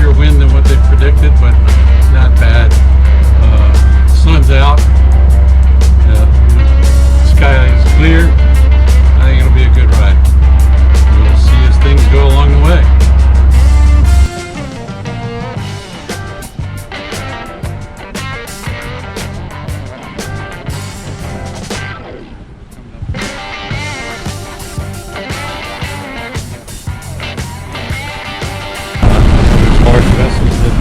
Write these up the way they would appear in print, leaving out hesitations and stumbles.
stronger wind than what they predicted, but not bad. Sun's out. Sky is clear. I think it'll be a good ride. We'll see as things go along the way. Large vessels that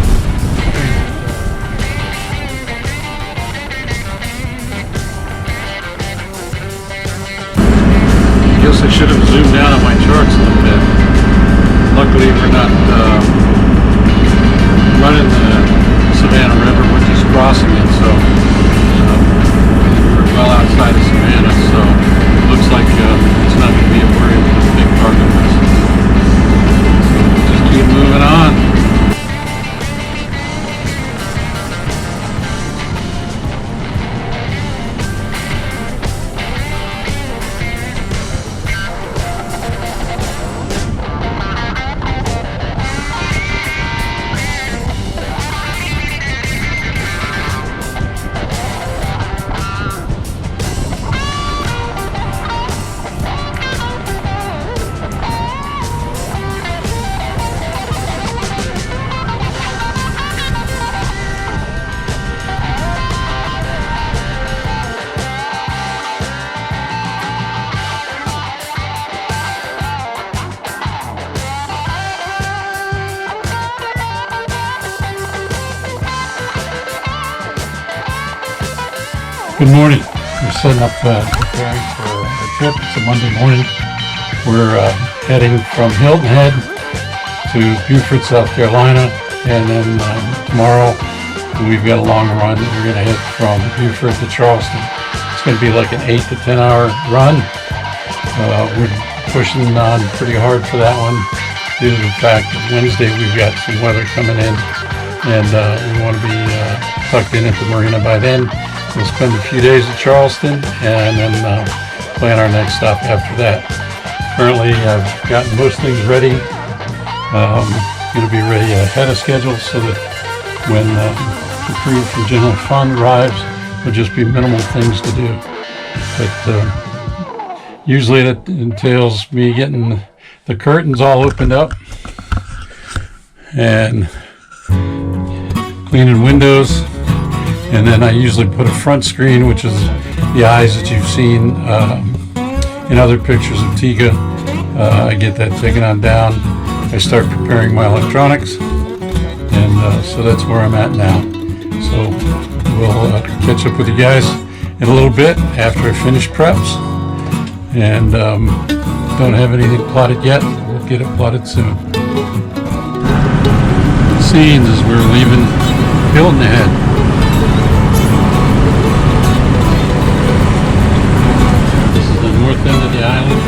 I guess I should have zoomed down on my charts a little bit. Luckily we're not running the Savannah River, we're just crossing it, so we're well outside of Savannah, so it looks like it's not going to be a worry with this big cargo vessel. So just keep moving on. Good morning. We're setting up, preparing for our trip. It's a Monday morning. We're heading from Hilton Head to Beaufort, South Carolina, and then tomorrow we've got a long run. We're going to head from Beaufort to Charleston. It's going to be like an 8 to 10 hour run. We're pushing on pretty hard for that one due to the fact that Wednesday we've got some weather coming in, and we want to be tucked in at the marina by then. We'll spend a few days at Charleston and then plan our next stop after that. Currently, I've gotten most things ready. Going to be ready ahead of schedule so that when the crew from General Fund arrives, there'll just be minimal things to do. But usually that entails me getting the curtains all opened up and cleaning windows. And then I usually put a front screen, which is the eyes that you've seen in other pictures of Tiga. I get that taken on down. I start preparing my electronics, and so that's where I'm at now. So we'll catch up with you guys in a little bit after I finish preps. And don't have anything plotted yet. We'll get it plotted soon. Scenes as we're leaving Hilton Head. North end of the island.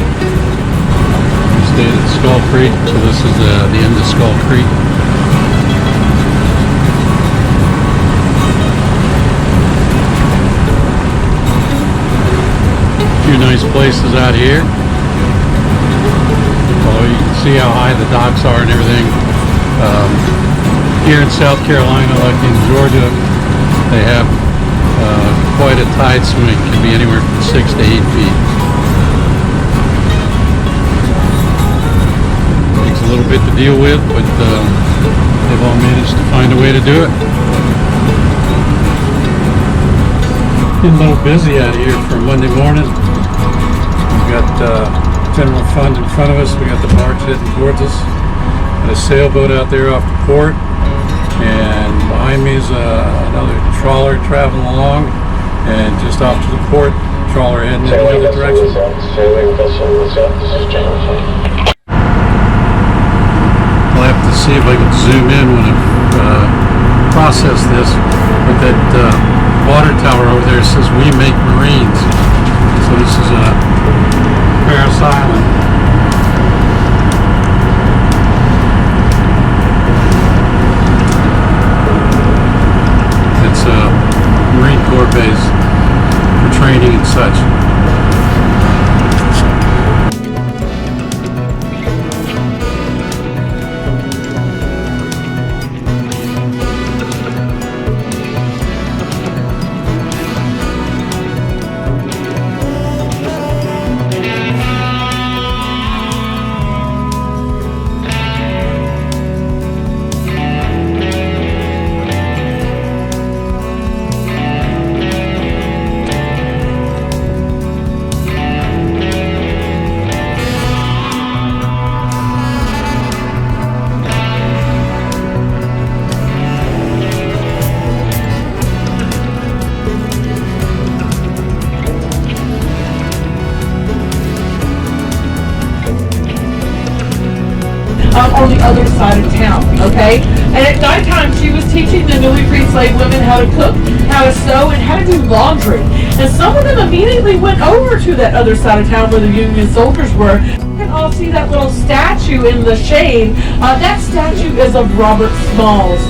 We stayed at Skull Creek, so this is the end of Skull Creek. A few nice places out here. Oh, you can see how high the docks are and everything. Here in South Carolina, like in Georgia, they have quite a tide swing. It can be anywhere from 6 to 8 feet. Takes a little bit to deal with, but they've all managed to find a way to do it. Getting a little busy out here for Monday morning. We've got General Fund in front of us. We got the barge heading towards us. Got a sailboat out there off the port, and behind me is another trawler traveling along, and just off to the port, trawler heading in the other direction. I'll have to see if I can zoom in when I process this, but that water tower over there says "We Make Marines," so this is Paris Island. It's a Marine Corps base for training and such. side of town, okay? And at nighttime, she was teaching the newly freed slave women how to cook, how to sew, and how to do laundry. And some of them immediately went over to that other side of town where the Union soldiers were. You can all see that little statue in the shade. That statue is of Robert Smalls.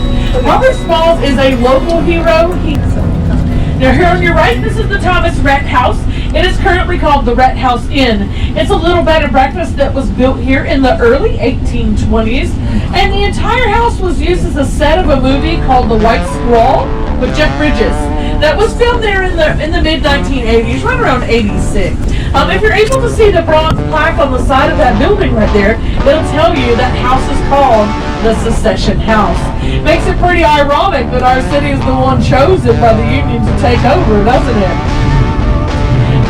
Robert Smalls is a local hero. Now here on your right, this is the Thomas Rhett House. It is currently called the Rhett House Inn. It's a little bed and breakfast that was built here in the early 1820s. And the entire house was used as a set of a movie called The White Squall with Jeff Bridges. That was filmed there in the mid-1980s, right around 86. If you're able to see the bronze plaque on the side of that building right there, it'll tell you that house is called the Secession House. Makes it pretty ironic that our city is the one chosen by the Union to take over, doesn't it?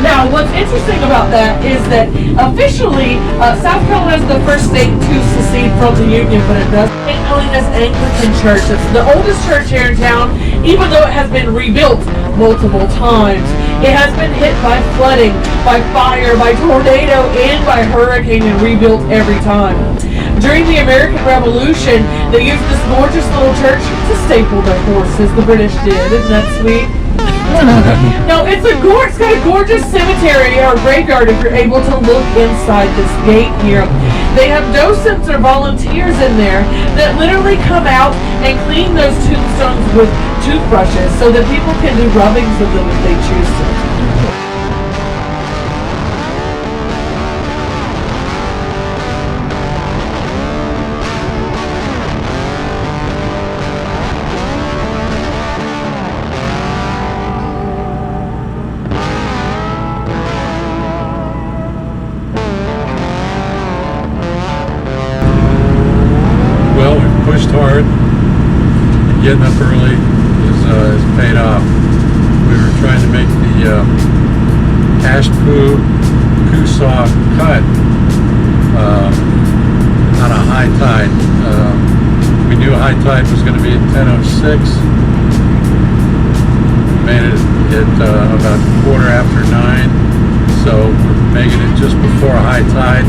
Now, what's interesting about that is that officially, South Carolina is the first state to secede from the Union, but it does. St. Helena's Anglican Church. It's the oldest church here in town, even though it has been rebuilt multiple times. It has been hit by flooding, by fire, by tornado, and by hurricane, and rebuilt every time. During the American Revolution, they used this gorgeous little church to staple their horses. The British did. Isn't that sweet? No, it's got a gorgeous cemetery or graveyard if you're able to look inside this gate here. They have docents or volunteers in there that literally come out and clean those tombstones with toothbrushes so that people can do rubbings of them if they choose to. Pushed hard, and getting up early is paid off. We were trying to make the Ashpoo-Coosaw cut on a high tide. We knew high tide was going to be at 10:06. We made it at about 9:15, so we're making it just before high tide.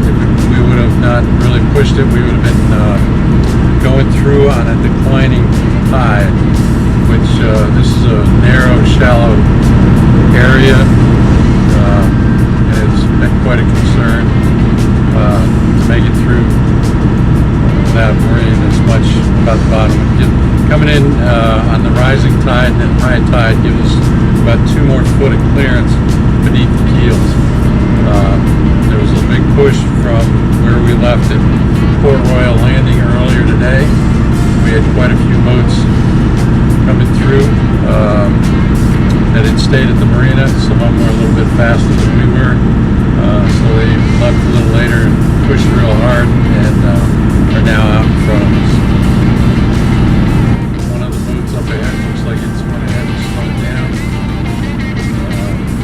If we would have not really pushed it, we would have been going through on a declining tide, which this is a narrow, shallow area, and it's been quite a concern to make it through without worrying as much about the bottom. Coming in on the rising tide and then high tide gives us about 2 more foot of clearance beneath the keels. There was a big push from where we left at Port Royal Landing earlier today. We had quite a few boats coming through that had stayed at the marina. Some of them were a little bit faster than we were, so they left a little later and pushed real hard and are now out in front of us. One of the boats up ahead looks like it's went ahead and slowed down.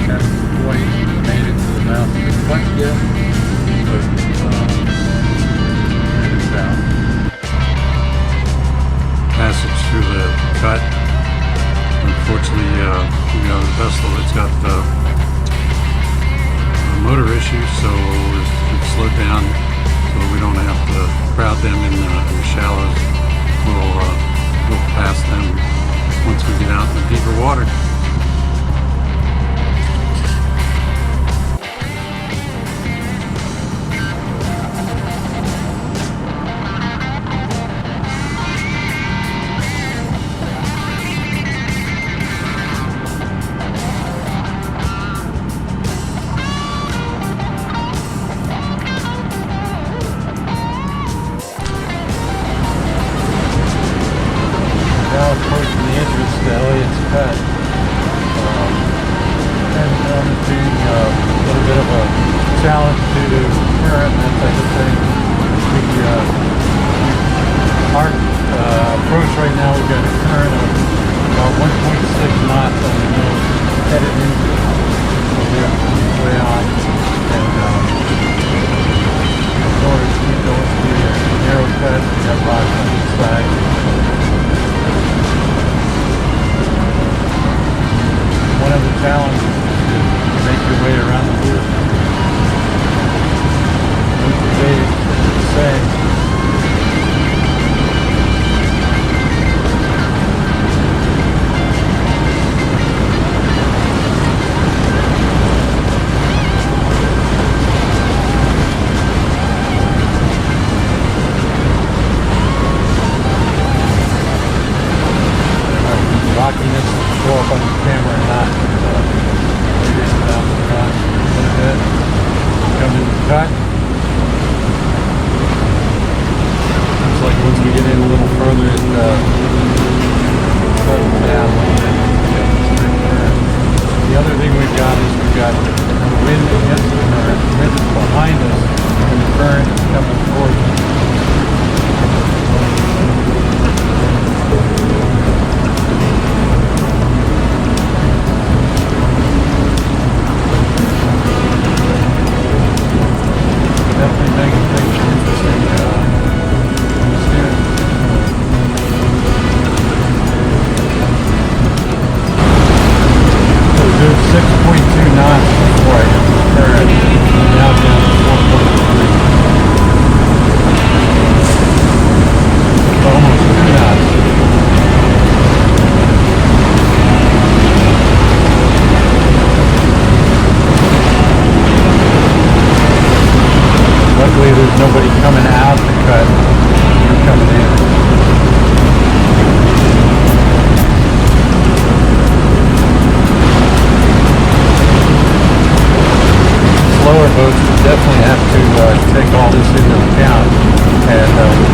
Haven't quite made it to the mouth of the cut yet, but it's out. Passage through the cut. Unfortunately, the vessel that's got the motor issues, so it's slowed down, so we don't have to crowd them in the shallows. We'll pass them once we get out in the deeper water. Now approaching the entrance to Elliott's Cut. And being a little bit of a challenge due to current and that type of thing. Our approach right now, we've got a current of about 1.6 knots on the nose headed into it. So we're way on. And in order to keep going through the narrow cut, we got rocks on each side. One of the challenges is to make your way around the loop. What today is the same. take all this into account, and